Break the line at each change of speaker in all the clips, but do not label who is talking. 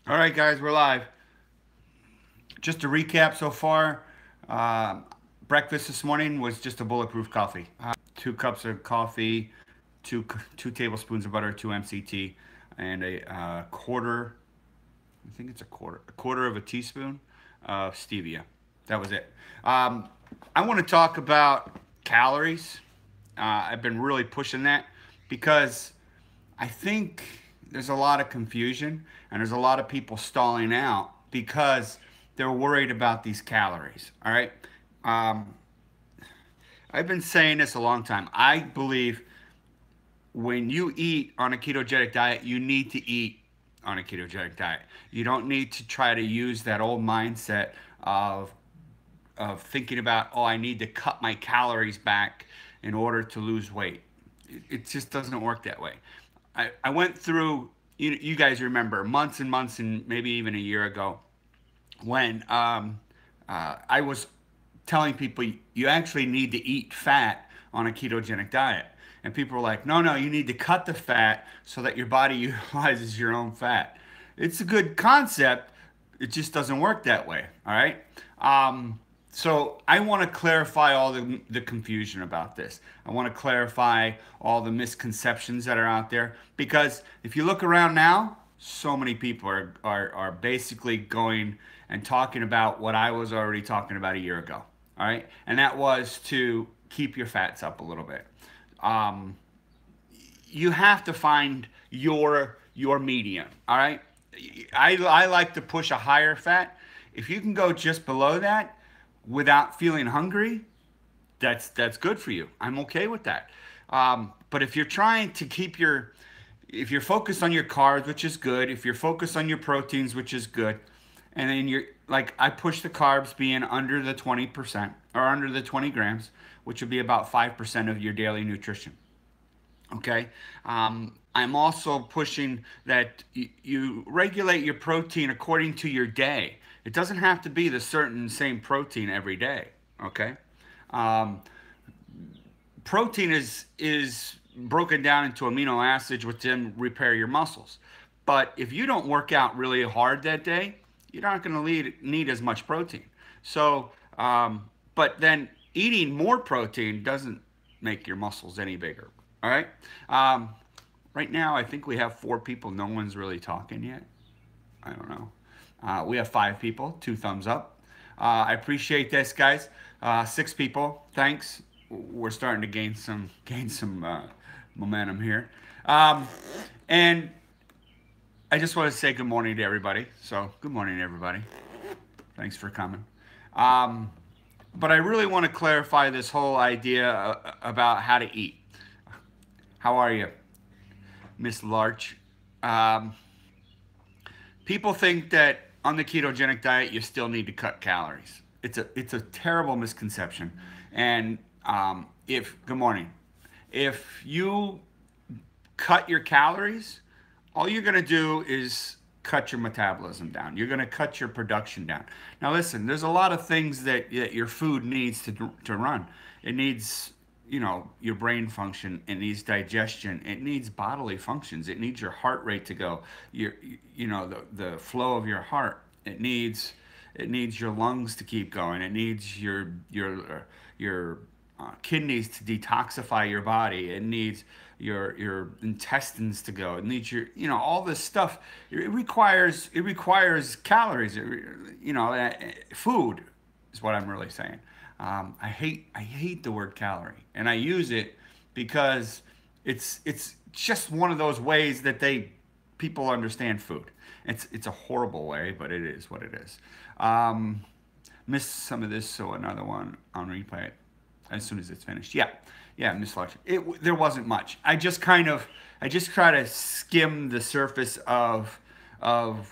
All right, guys, we're live. Just to recap so far, uh, breakfast this morning was just a bulletproof coffee. 2 cups of coffee, two tablespoons of butter, 2 MCT, and a quarter. I think it's a quarter of a teaspoon of stevia. That was it. I want to talk about calories. I've been really pushing that because I think there's a lot of confusion and there's a lot of people stalling out because they're worried about these calories. All right. Um, I've been saying this a long time. I believe when you eat on a ketogenic diet, you need to eat on a ketogenic diet. You don't need to try to use that old mindset of thinking about, oh, I need to cut my calories back in order to lose weight. It just doesn't work that way. I went through, you guys remember, months and months and maybe even a year ago when I was telling people you actually need to eat fat on a ketogenic diet. And people were like, no, no, you need to cut the fat so that your body utilizes your own fat. It's a good concept. It just doesn't work that way. All right. So I want to clarify all the confusion about this. I want to clarify all the misconceptions that are out there because if you look around now, so many people are basically going and talking about what I was already talking about a year ago. All right. And that was to keep your fats up a little bit. Um, you have to find your medium. All right. I like to push a higher fat. If you can go just below that without feeling hungry, that's good for you. I'm okay with that. But if you're trying to keep if you're focused on your carbs, which is good, if you're focused on your proteins, which is good, and then you're like, I push the carbs being under the 20% or under the 20 grams, which would be about 5% of your daily nutrition. Okay. I'm also pushing that you regulate your protein according to your day. It doesn't have to be the certain same protein every day. Okay. Um, Protein is broken down into amino acids, which then repair your muscles. But if you don't work out really hard that day, you're not going to need as much protein. So, but then eating more protein doesn't make your muscles any bigger. All right. Um, right now, I think we have 4 people. No one's really talking yet. I don't know. We have 5 people. 2 thumbs up. I appreciate this, guys. 6 people. Thanks. We're starting to gain some momentum here. Um, and I just want to say good morning to everybody. So good morning, everybody. Thanks for coming. Um, but I really want to clarify this whole idea about how to eat. How are you, Miss Larch? Um, People think that on the ketogenic diet you still need to cut calories. It's a terrible misconception. And if good morning, if you cut your calories, all you're going to do is cut your metabolism down. You're going to cut your production down. Now, listen, there's a lot of things that your food needs to run. It needs, your brain function. It needs digestion. It needs bodily functions. It needs your heart rate to go. The flow of your heart. It needs your lungs to keep going. It needs your kidneys to detoxify your body. It needs your intestines to go. It needs all this stuff. It requires calories. Food is what I'm really saying. I hate the word calorie, and I use it because it's just one of those ways that people understand food. It's a horrible way, but it is what it is. Um, Missed some of this, so another one on replay as soon as it's finished. Yeah, yeah, Miss Fletcher. There wasn't much. I just try to skim the surface of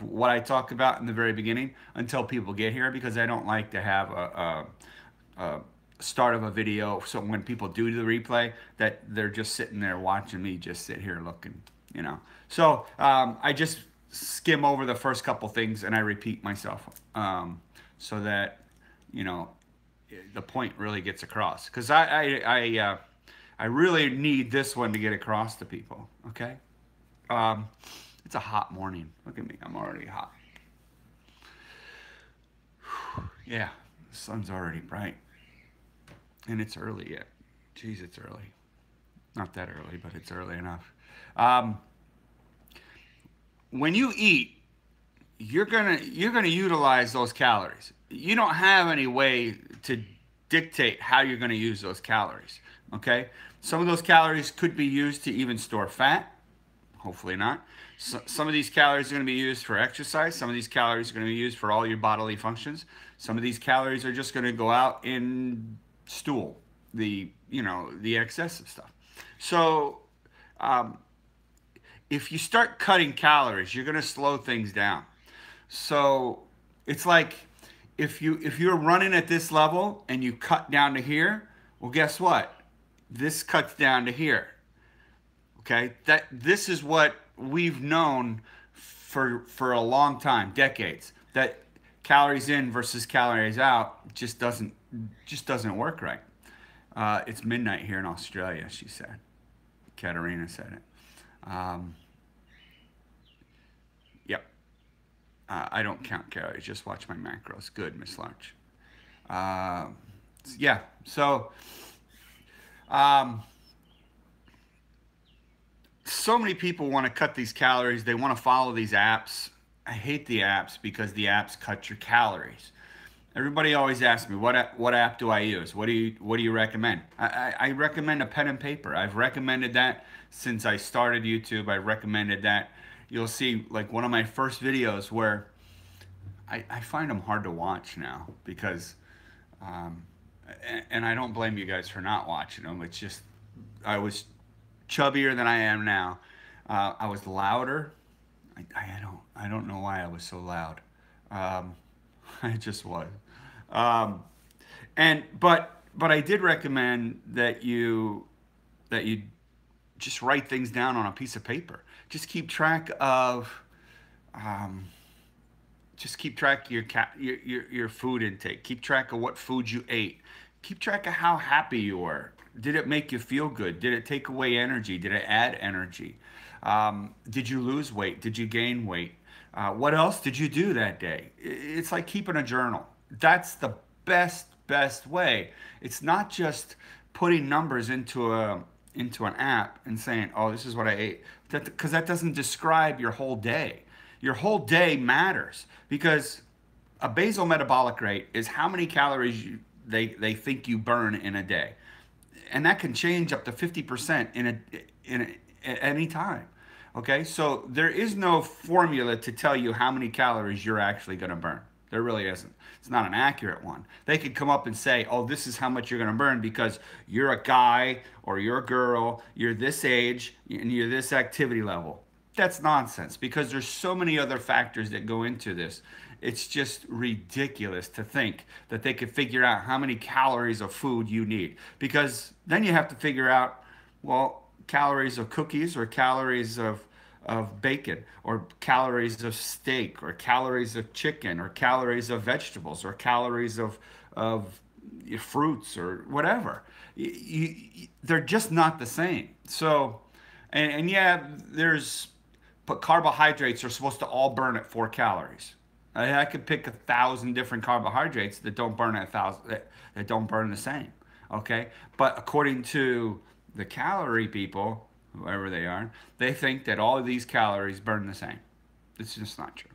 what I talked about in the very beginning until people get here because I don't like to have a start of a video so when people do the replay that they're just sitting there watching me just sit here looking. So I just skim over the first couple things and I repeat myself so that you know the point really gets across because I really need this one to get across to people. Okay. um, it's a hot morning. Look at me, I'm already hot. Yeah, the sun's already bright. And it's early yet. Geez, it's early. Not that early, but it's early enough. Um, when you eat, you're gonna utilize those calories. You don't have any way to dictate how you're gonna use those calories. Okay? Some of those calories could be used to even store fat. Hopefully not. So, some of these calories are going to be used for exercise. Some of these calories are going to be used for all your bodily functions. Some of these calories are just going to go out in stool, the excessive stuff. So if you start cutting calories, you're going to slow things down. So it's like if you're running at this level and you cut down to here, well, guess what? This cuts down to here. Okay, this is what we've known for a long time, decades. That calories in versus calories out just doesn't work right. It's midnight here in Australia, she said. Katerina said it. Yep. I don't count calories. Just watch my macros. Good, Miss Larch. Yeah. So. So many people want to cut these calories. They want to follow these apps. I hate the apps because the apps cut your calories. Everybody always asks me, what app do I use? What do you recommend? I recommend a pen and paper. I've recommended that since I started YouTube. I recommended that. You'll see like one of my first videos where I find them hard to watch now because, and I don't blame you guys for not watching them. It's just, I was chubbier than I am now. I was louder. I don't know why I was so loud. I just was. But I did recommend that you just write things down on a piece of paper. Just keep track of your food intake. Keep track of what food you ate. Keep track of how happy you were. Did it make you feel good? Did it take away energy? Did it add energy? Did you lose weight? Did you gain weight? What else did you do that day? It's like keeping a journal. That's the best way. It's not just putting numbers into an app and saying, oh, this is what I ate. Because that doesn't describe your whole day. Your whole day matters because a basal metabolic rate is how many calories they think you burn in a day. And that can change up to 50% at any time. Okay, so there is no formula to tell you how many calories you're actually going to burn. There really isn't. It's not an accurate one. They could come up and say, oh, this is how much you're going to burn because you're a guy or you're a girl, you're this age, and you're this activity level. That's nonsense because there's so many other factors that go into this. It's just ridiculous to think that they could figure out how many calories of food you need. Because then you have to figure out, well, calories of cookies or calories of bacon or calories of steak or calories of chicken or calories of vegetables or calories of fruits or whatever. They're just not the same. So, and yeah, but carbohydrates are supposed to all burn at 4 calories. I could pick 1,000 different carbohydrates that don't burn at 1,000 that don't burn the same. Okay, but according to the calorie people, whoever they are, they think that all of these calories burn the same. It's just not true.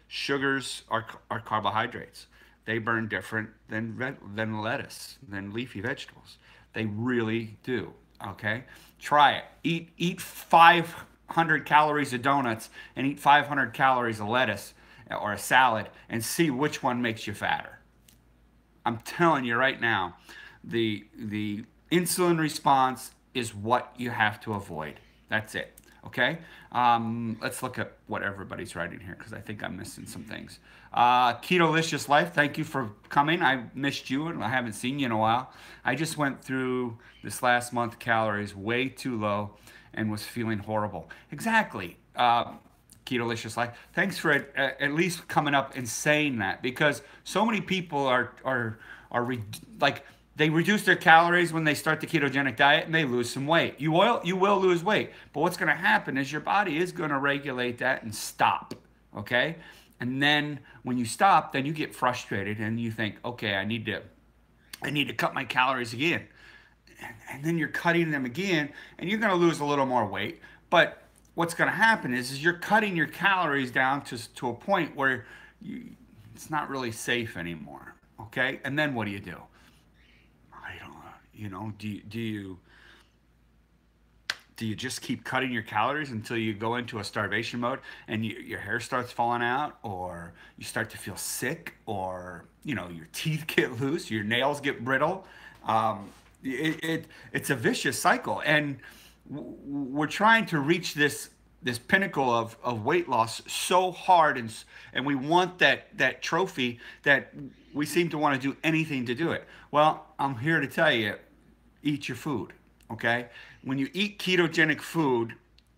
Sugars are carbohydrates. They burn different than lettuce, than leafy vegetables. They really do. Okay, try it. Eat 500 calories of donuts and eat 500 calories of lettuce or a salad and see which one makes you fatter. I'm telling you right now, the insulin response is what you have to avoid. That's it. Okay? Let's look at what everybody's writing here because I think I'm missing some things. Ketolicious Life, thank you for coming. I missed you and I haven't seen you in a while. I just went through this last month calories way too low and was feeling horrible. Exactly. Ketolicious Life. Thanks for at least coming up and saying that because so many people are like they reduce their calories when they start the ketogenic diet and they lose some weight. You will lose weight, but what's going to happen is your body is going to regulate that and stop. Okay, And then when you stop, then you get frustrated and you think, okay, I need to cut my calories again. And then you're cutting them again, and you're going to lose a little more weight. But what's going to happen is you're cutting your calories down to a point where it's not really safe anymore. Okay? And then what do? I don't know. Do you just keep cutting your calories until you go into a starvation mode and your hair starts falling out, or you start to feel sick, or your teeth get loose, your nails get brittle? It's a vicious cycle, and we're trying to reach this pinnacle of weight loss so hard, and we want that trophy that we seem to want to do anything to do it. Well, I'm here to tell you, eat your food. Okay? When you eat ketogenic food,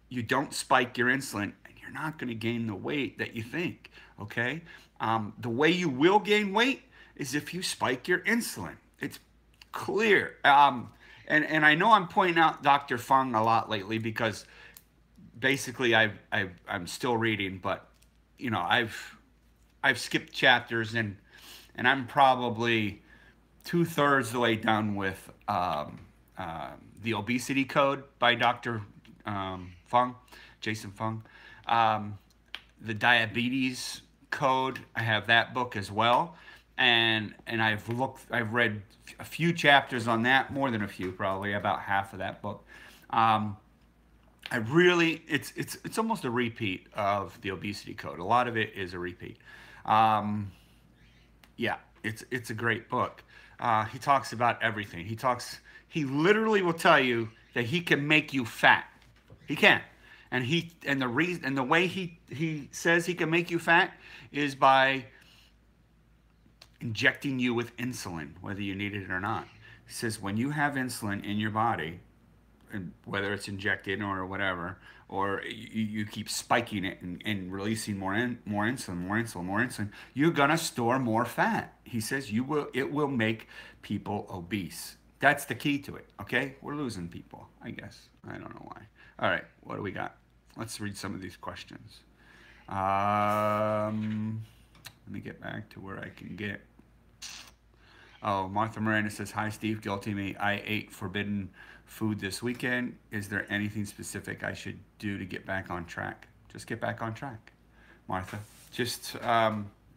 you don't spike your insulin, and you're not going to gain the weight that you think. Okay? The way you will gain weight is if you spike your insulin. It's clear. And I know I'm pointing out Dr. Fung a lot lately because basically I'm still reading, but I've skipped chapters, and I'm probably 2/3 the way done with the Obesity Code by Dr. Fung, Jason Fung. The Diabetes Code, I have that book as well. And I've read a few chapters on that, more than a few, probably about half of that book. It's almost a repeat of the Obesity Code. A lot of it is a repeat. Yeah, it's a great book. He talks about everything. He literally will tell you that he can make you fat. He can. And the way he says he can make you fat is by injecting you with insulin, whether you need it or not. He says when you have insulin in your body, and whether it's injected or whatever, or you keep spiking it and releasing more insulin, you're gonna store more fat. He says it will make people obese. That's the key to it. Okay, we're losing people, I guess. I don't know why. All right, what do we got? Let's read some of these questions. Let me get back to where I can get. Oh, Martha Miranda says, hi, Steve. Guilty me. I ate forbidden food this weekend. Is there anything specific I should do to get back on track? Just get back on track, Martha. Just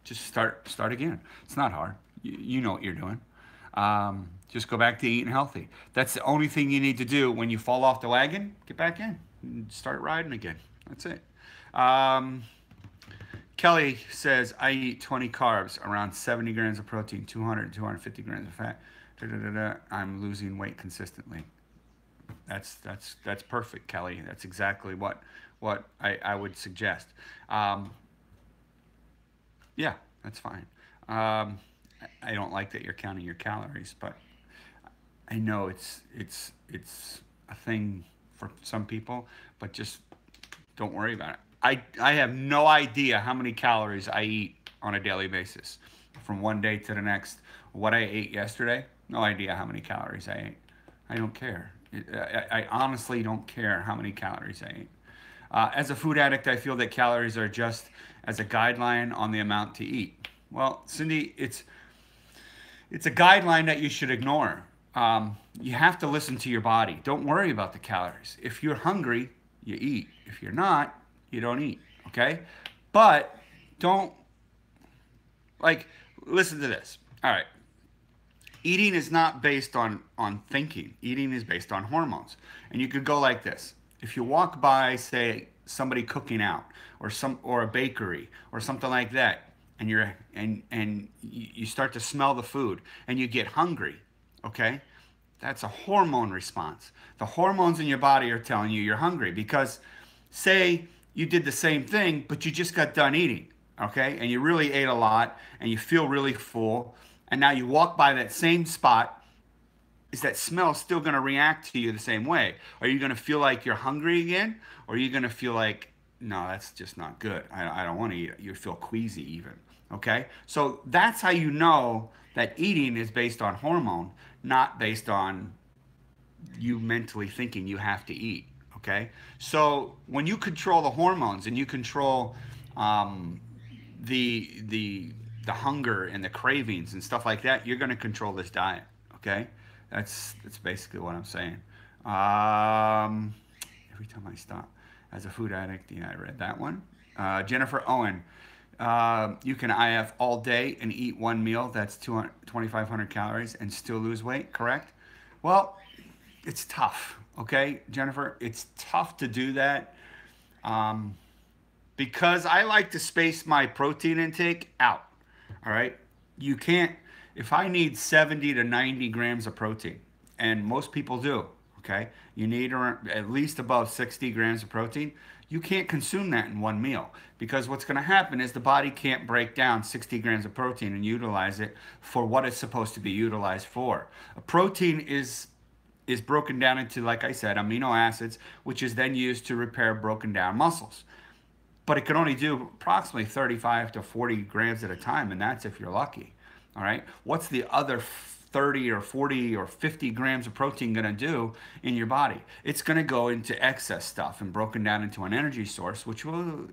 start again. It's not hard. You know what you're doing. Just go back to eating healthy. That's the only thing you need to do when you fall off the wagon. Get back in and start riding again. That's it. Kelly says, I eat 20 carbs, around 70 grams of protein, 200 to 250 grams of fat. I'm losing weight consistently. That's perfect, Kelly. That's exactly what I would suggest. Yeah, that's fine. I don't like that you're counting your calories, but I know it's a thing for some people, but just don't worry about it. I have no idea how many calories I eat on a daily basis from one day to the next. What I ate yesterday, no idea how many calories I ate. I don't care. I honestly don't care how many calories I ate. As a food addict, I feel that calories are just as a guideline on the amount to eat. Well, Cindy, it's a guideline that you should ignore. You have to listen to your body. Don't worry about the calories. If you're hungry, you eat. If you're not, you don't eat, okay? But don't, listen to this. All right. Eating is not based on thinking. Eating is based on hormones. And you could go like this. If you walk by, say, somebody cooking out, or a bakery, or something like that, and you start to smell the food, and you get hungry, okay? That's a hormone response. The hormones in your body are telling you you're hungry because, say, you did the same thing, but you just got done eating, okay? And you really ate a lot, and you feel really full, and now you walk by that same spot. Is that smell still going to react to you the same way? Are you going to feel like you're hungry again? Or are you going to feel like, no, that's just not good. I don't want to eat it. You feel queasy even, okay? So that's how you know that eating is based on hormone, not based on you mentally thinking you have to eat. Okay, so when you control the hormones and you control the hunger and the cravings and stuff like that, you're going to control this diet. Okay, that's basically what I'm saying. Every time I stop, as a food addict, yeah, I read that one. Jennifer Owen, you can IF all day and eat one meal that's 2,500 calories and still lose weight, correct? Well, it's tough, okay, Jennifer? It's tough to do that because I like to space my protein intake out, all right? You can't, if I need 70 to 90 grams of protein, and most people do, okay? You need at least above 60 grams of protein. You can't consume that in one meal because what's going to happen is the body can't break down 60 grams of protein and utilize it for what it's supposed to be utilized for. A protein is broken down into, like I said, amino acids, which is then used to repair broken down muscles. But it can only do approximately 35 to 40 grams at a time, and that's if you're lucky. All right. What's the other 30 or 40 or 50 grams of protein going to do in your body? It's going to go into excess stuff and broken down into an energy source, which will,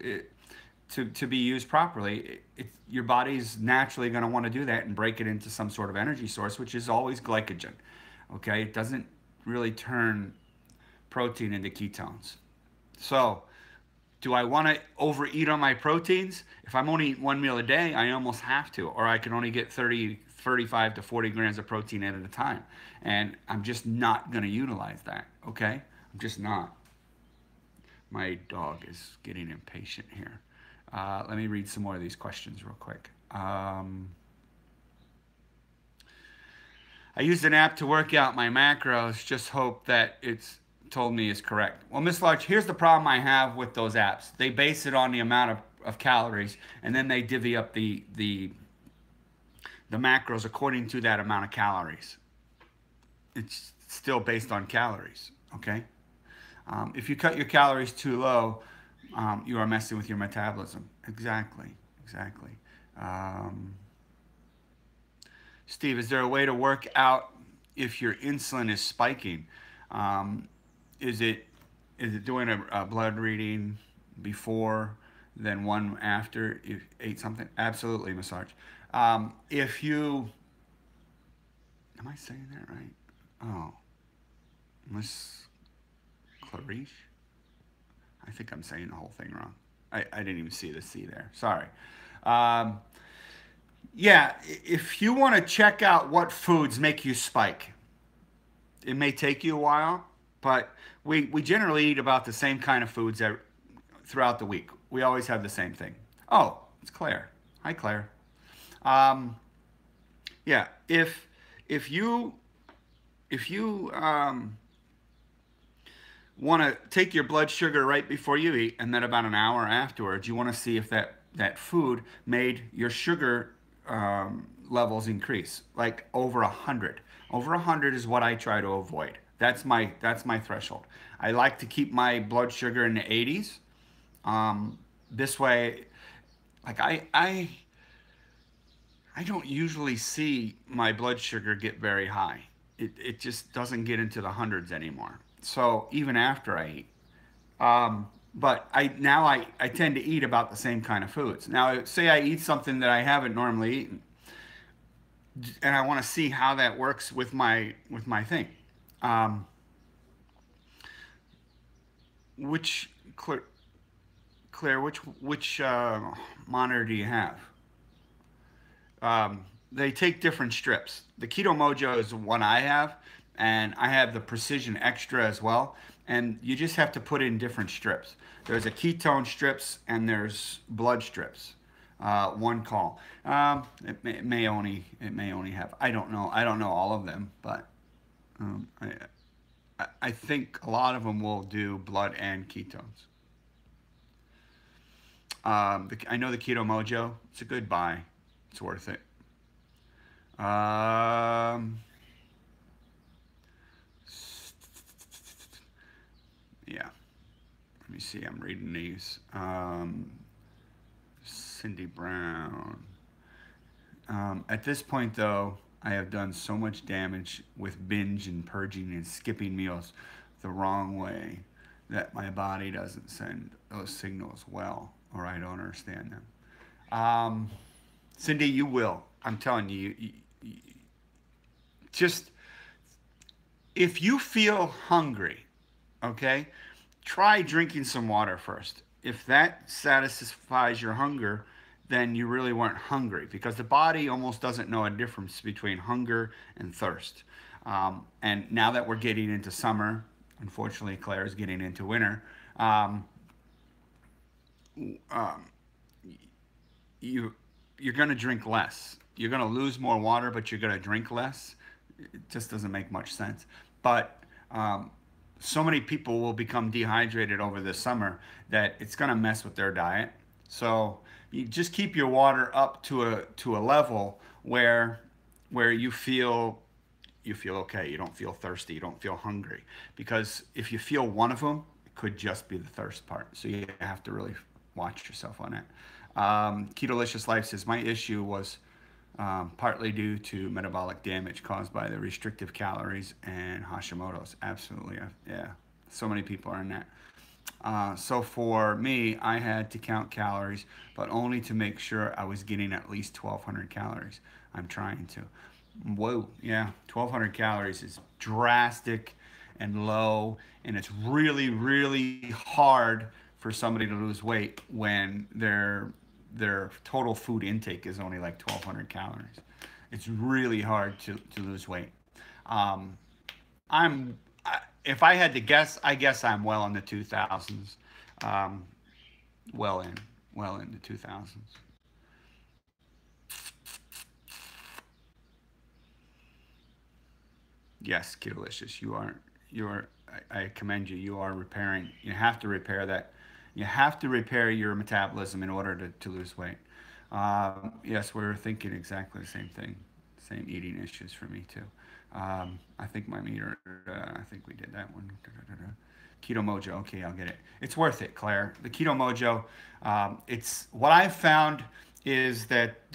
to be used properly, your body's naturally going to want to do that and break it into some sort of energy source, which is always glycogen. Okay. It doesn't really turn protein into ketones. So, do I want to overeat on my proteins? If I'm only eating one meal a day, I almost have to, or I can only get 35 to 40 grams of protein at a time. And I'm just not going to utilize that, okay? I'm just not. My dog is getting impatient here. Let me read some more of these questions real quick. I used an app to work out my macros, just hope that it's told me is correct. Well, Miss Larch, here's the problem I have with those apps. They base it on the amount of calories, and then they divvy up the macros according to that amount of calories. It's still based on calories, okay? If you cut your calories too low, you are messing with your metabolism. Exactly. Steve, is there a way to work out if your insulin is spiking? Is it doing a blood reading before, then one after you ate something? Absolutely, massage. If you, am I saying that right? Oh, Miss Clarice? I think I'm saying the whole thing wrong. I didn't even see the C there. Sorry. Yeah, if you want to check out what foods make you spike, it may take you a while, but we generally eat about the same kind of foods throughout the week. We always have the same thing. Oh, it's Claire. Hi, Claire. Yeah, if you want to take your blood sugar right before you eat, and then about an hour afterwards, you want to see if that food made your sugar levels increase, like over 100. Over 100 is what I try to avoid. That's my threshold. I like to keep my blood sugar in the 80s. This way, like I don't usually see my blood sugar get very high. It just doesn't get into the hundreds anymore. So even after I eat. But I tend to eat about the same kind of foods. Now, say I eat something that I haven't normally eaten, and I want to see how that works with my thing. Which Claire, which monitor do you have? They take different strips. The Keto Mojo is the one I have, and I have the Precision Extra as well. And you just have to put in different strips. There's a ketone strips and there's blood strips. One call. It may only have. I don't know all of them, but I think a lot of them will do blood and ketones. I know the Keto Mojo. It's a good buy. It's worth it. Yeah. Let me see. I'm reading these. Cindy Brown. At this point, though, I have done so much damage with binge and purging and skipping meals the wrong way that my body doesn't send those signals well, or I don't understand them. Um, Cindy, you will. I'm telling you, just if you feel hungry, okay, try drinking some water first. If that satisfies your hunger, then you really weren't hungry because the body almost doesn't know a difference between hunger and thirst. And now that we're getting into summer, unfortunately, Claire is getting into winter. Um, um, you you're going to drink less. You're going to lose more water, but you're going to drink less. It just doesn't make much sense. But so many people will become dehydrated over the summer that it's going to mess with their diet. So you just keep your water up to a level where you feel okay. You don't feel thirsty. You don't feel hungry. Because if you feel one of them, it could just be the thirst part. So you have to really watch yourself on it. Ketolicious Life says, my issue was partly due to metabolic damage caused by the restrictive calories and Hashimoto's. Absolutely. Yeah. So many people are in that. So for me, I had to count calories, but only to make sure I was getting at least 1,200 calories. I'm trying to. Whoa, yeah, 1,200 calories is drastic and low, and it's really, really hard for somebody to lose weight when their total food intake is only like 1,200 calories. It's really hard to lose weight. Um, if I had to guess, I guess I'm well in the 2000s. Um, well in, well in the 2000s. Yes, Ketalicious, I commend you. You are repairing. You have to repair that. You have to repair your metabolism in order to lose weight. Yes, we're thinking exactly the same thing. Same eating issues for me too. I think my meter. I think we did that one. Keto Mojo. Okay, I'll get it. It's worth it, Claire. The Keto Mojo. It's what I've found is that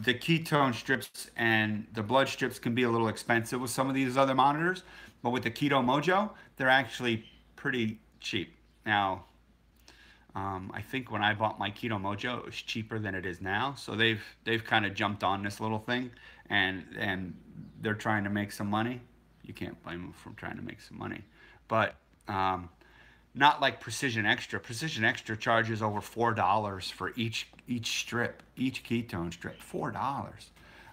the ketone strips and the blood strips can be a little expensive with some of these other monitors, but with the Keto Mojo, they're actually pretty cheap. Now, I think when I bought my Keto Mojo, it was cheaper than it is now. So they've kind of jumped on this little thing, and they're trying to make some money. You can't blame them for trying to make some money, but not like Precision Extra. Precision Extra charges over $4 for each strip, each ketone strip. $4.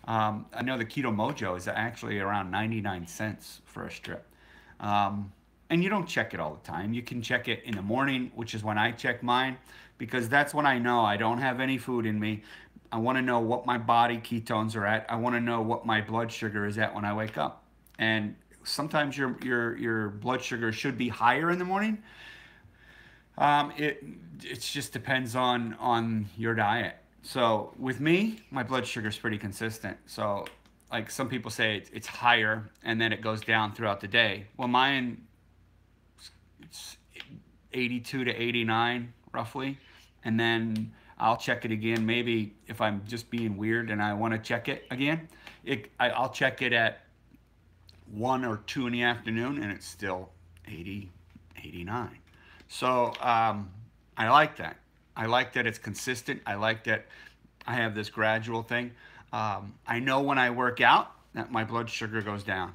I know the Keto Mojo is actually around 99 cents for a strip. And you don't check it all the time. You can check it in the morning, which is when I check mine, because that's when I know I don't have any food in me. I want to know what my body ketones are at. I want to know what my blood sugar is at when I wake up. And sometimes your blood sugar should be higher in the morning. It just depends on your diet. So with me, my blood sugar is pretty consistent. So like some people say it's higher and then it goes down throughout the day. Well, mine it's 82 to 89 roughly, and then I'll check it again. Maybe if I'm just being weird and I want to check it again, I'll check it at 1 or 2 in the afternoon, and it's still 80, 89. So I like that. I like that it's consistent. I like that I have this gradual thing. I know when I work out that my blood sugar goes down.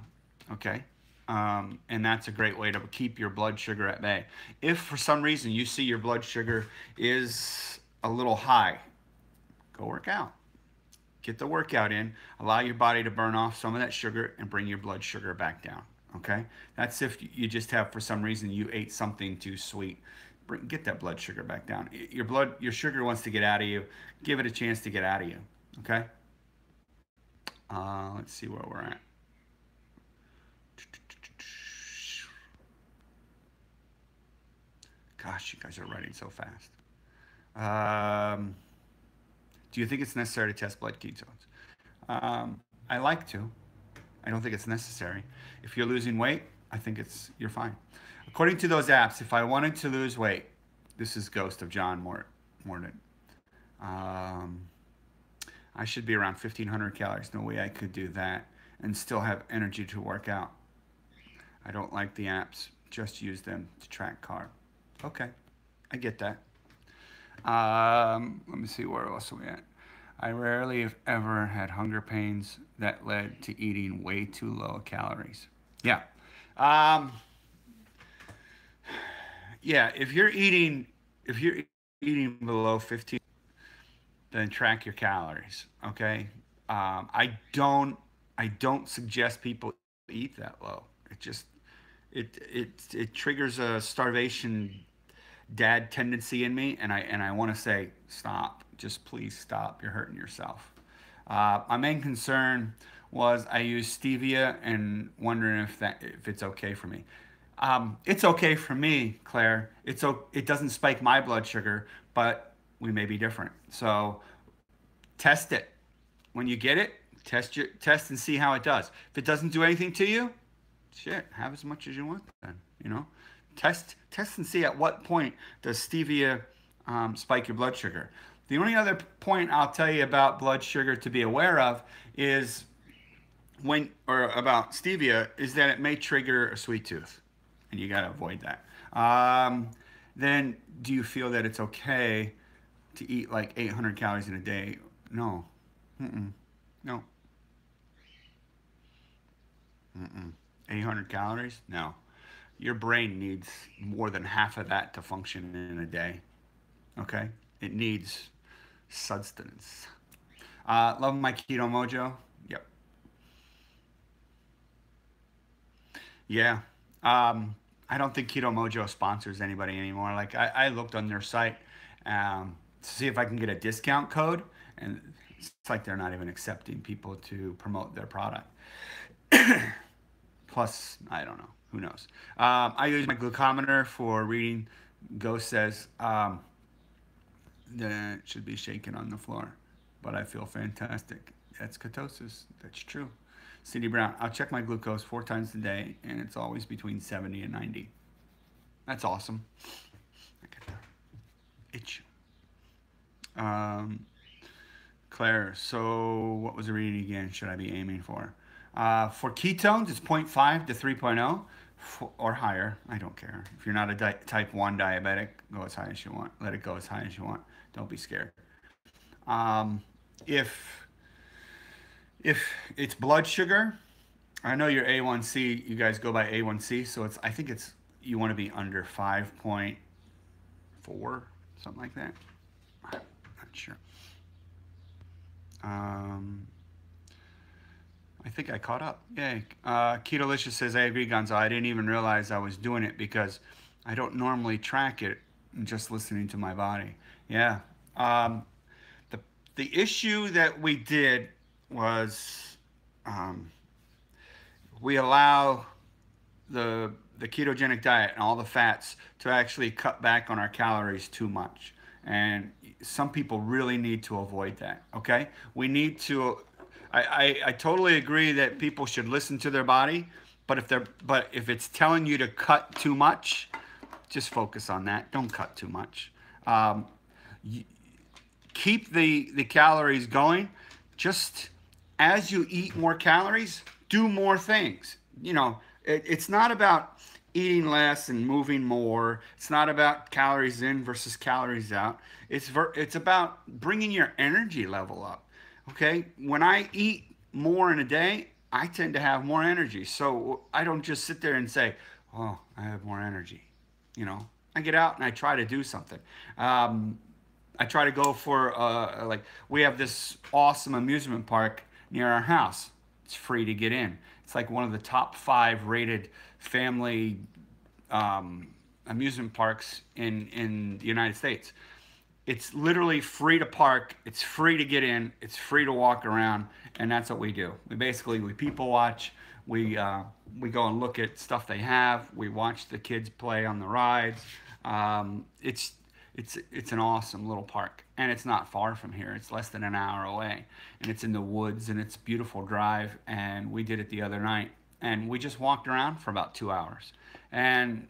Okay. And that's a great way to keep your blood sugar at bay. If for some reason you see your blood sugar is a little high, go work out. Get the workout in, allow your body to burn off some of that sugar and bring your blood sugar back down. Okay? That's if you just have, for some reason, you ate something too sweet. Get that blood sugar back down. Your sugar wants to get out of you. Give it a chance to get out of you. Okay? Let's see where we're at. Gosh, you guys are writing so fast. Do you think it's necessary to test blood ketones? I like to. I don't think it's necessary. If you're losing weight, I think you're fine. According to those apps, if I wanted to lose weight, this is Ghost of John Morton. I should be around 1,500 calories. No way I could do that and still have energy to work out. I don't like the apps. Just use them to track carb. Okay, I get that. Let me see, where else are we at? I rarely, if ever, had hunger pains that led to eating way too low calories. Yeah. Um, yeah, if you're eating below 15, then track your calories. Okay. I don't suggest people eat that low. It triggers a starvation dad tendency in me, and I want to say stop. Just please stop. You're hurting yourself. My main concern was I used stevia and wondering if it's okay for me. It's okay for me, Claire. It doesn't spike my blood sugar, but we may be different. So test it. When you get it, test and see how it does. If it doesn't do anything to you, shit, have as much as you want then. You know, test and see at what point does stevia spike your blood sugar. The only other point I'll tell you about blood sugar to be aware of is about stevia is that it may trigger a sweet tooth, and you got to avoid that. Then, do you feel that it's okay to eat like 800 calories in a day? No. Mm-mm. No. Mm-mm. 800 calories? No. Your brain needs more than half of that to function in a day. Okay? It needs substance. Love my keto mojo. Yep. Yeah. I don't think Keto Mojo sponsors anybody anymore. Like I looked on their site to see if I can get a discount code, and it's like they're not even accepting people to promote their product. Plus, I don't know. Who knows? I use my glucometer for reading. Ghost says that it should be shaken on the floor, but I feel fantastic. That's ketosis. That's true. Cindy Brown, I'll check my glucose 4 times a day, and it's always between 70 and 90. That's awesome. I got the itch. Um, Claire, so what was the reading again? Should I be aiming for? For ketones, it's 0.5 to 3.0 or higher. I don't care. If you're not a type 1 diabetic, go as high as you want. Let it go as high as you want. Don't be scared. Um, if if it's blood sugar, I know your A1C, you guys go by A1C, so I think you want to be under 5.4, something like that. I'm not sure. Um, I think I caught up. Yay. Ketolicious says, I agree, Gonzo. I didn't even realize I was doing it because I don't normally track it. I'm just listening to my body. Yeah. Um, the, the issue that we did was um, we allow the ketogenic diet and all the fats to actually cut back on our calories too much. And some people really need to avoid that. Okay, we need to. I totally agree that people should listen to their body, but if it's telling you to cut too much, just focus on that. Don't cut too much. Um, Keep the calories going. Just as you eat more calories, do more things. It's not about eating less and moving more. It's not about calories in versus calories out. It's about bringing your energy level up. Okay? When I eat more in a day, I tend to have more energy. So I don't just sit there and say, "Oh, I have more energy." I get out and I try to do something. I try to go for like we have this awesome amusement park near our house. It's free to get in. It's like one of the top 5 rated family amusement parks in the United States. It's literally free to park. It's free to get in. It's free to walk around, and that's what we do. We people watch. We go and look at stuff they have. We watch the kids play on the rides. It's an awesome little park, and it's not far from here. It's less than an hour away, and it's in the woods, and it's a beautiful drive. And we did it the other night, and we just walked around for about 2 hours, and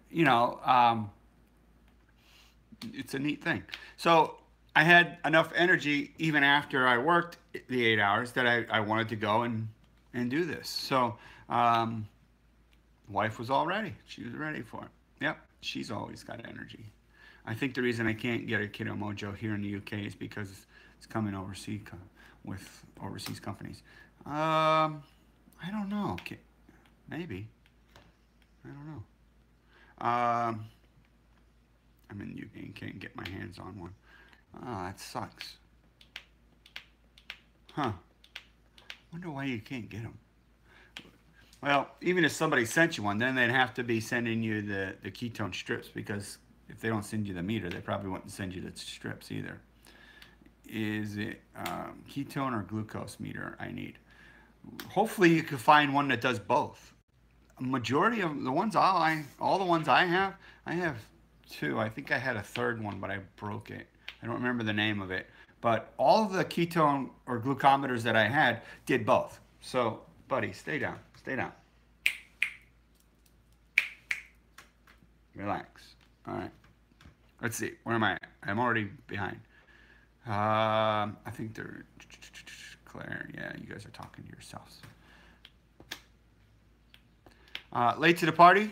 it's a neat thing. So I had enough energy even after I worked the 8 hours that I wanted to go and do this. So wife was all ready. She was ready for it. Yep, she's always got energy. I think the reason I can't get a Keto Mojo here in the UK is because it's coming overseas with overseas companies. I don't know. Maybe. I don't know. I'm in the UK and can't get my hands on one. Oh, that sucks. Huh. Wonder why you can't get them. Well, even if somebody sent you one, then they'd have to be sending you the ketone strips, because if they don't send you the meter, they probably wouldn't send you the strips either. Is it ketone or glucose meter I need? Hopefully you can find one that does both. A majority of the ones all the ones I have two. I think I had a third one, but I broke it. I don't remember the name of it. But all of the ketone or glucometers that I had did both. So, buddy, stay down. Stay down. Relax. All right. Let's see. Where am I at? I'm already behind. I think they're... Claire, yeah, you guys are talking to yourselves. Late to the party.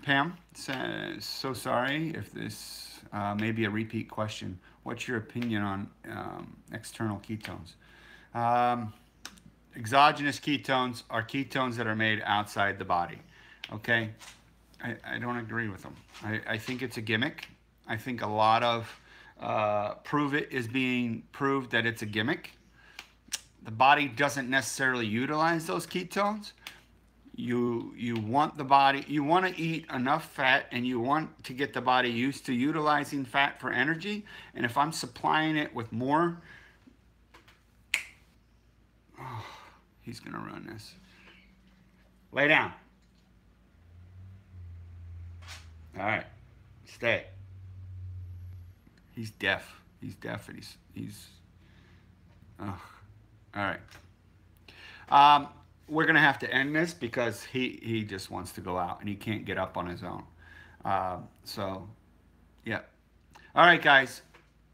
Pam says, so sorry if this may be a repeat question. What's your opinion on external ketones? Exogenous ketones are ketones that are made outside the body. Okay? I don't agree with them. I think it's a gimmick. I think a lot of prove it is being proved that it's a gimmick. The body doesn't necessarily utilize those ketones. You want the body, you want to eat enough fat, and you want to get the body used to utilizing fat for energy. And if I'm supplying it with more, oh, he's gonna run this. Lay down. All right, stay. He's deaf. He's deaf, and he's. Oh, all right. We're going to have to end this because he just wants to go out and he can't get up on his own. So, yeah. All right, guys.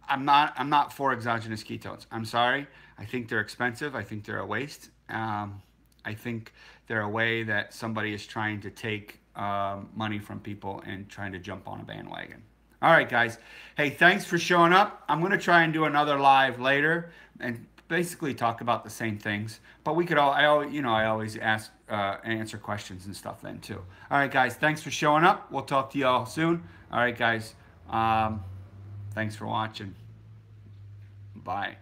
I'm not for exogenous ketones. I'm sorry. I think they're expensive. I think they're a waste. I think they're a way that somebody is trying to take money from people and trying to jump on a bandwagon. All right, guys. Hey, thanks for showing up. I'm going to try and do another live later and basically talk about the same things, but we could I always ask answer questions and stuff then too. All right, guys, thanks for showing up. We'll talk to you all soon. All right, guys, thanks for watching. Bye.